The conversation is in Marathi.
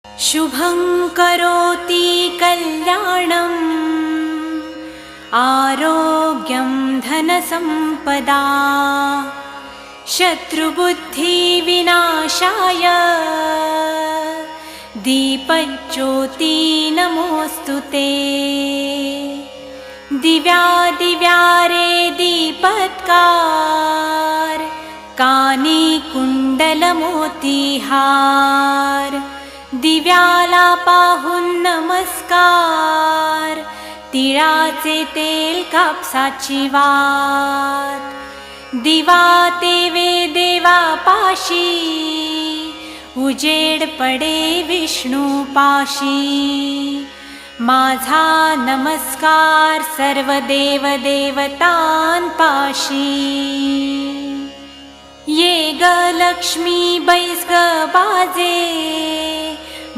शुभं करोति कल्याणं आरोग्यं धनसम्पदा शत्रुबुद्धिविनाशाय दीपज्योति नमोस्तुते। दिव्यादिव्यारे दीपत्कार कानी कुंडलमोतीहार दिव्याला पाहून नमस्कार तिळाचे तेल कापसाची वात दिवा तेवे देवा पाशी उजेड पडे विष्णू पाशी। माझा नमस्कार सर्व देव देवतांपाशी। ये ग लक्ष्मी बैस ग बाजे